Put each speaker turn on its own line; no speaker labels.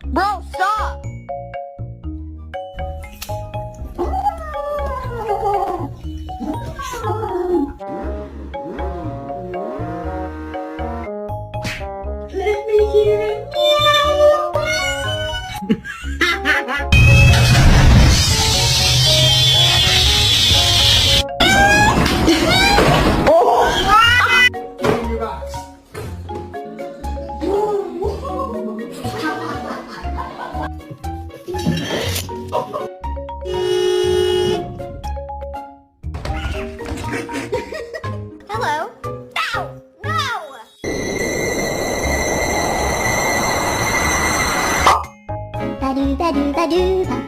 Bro, stop!
Let me hear it. Give me your box.
Hello? No! No!
Ba-do, ba-do, ba-do, ba.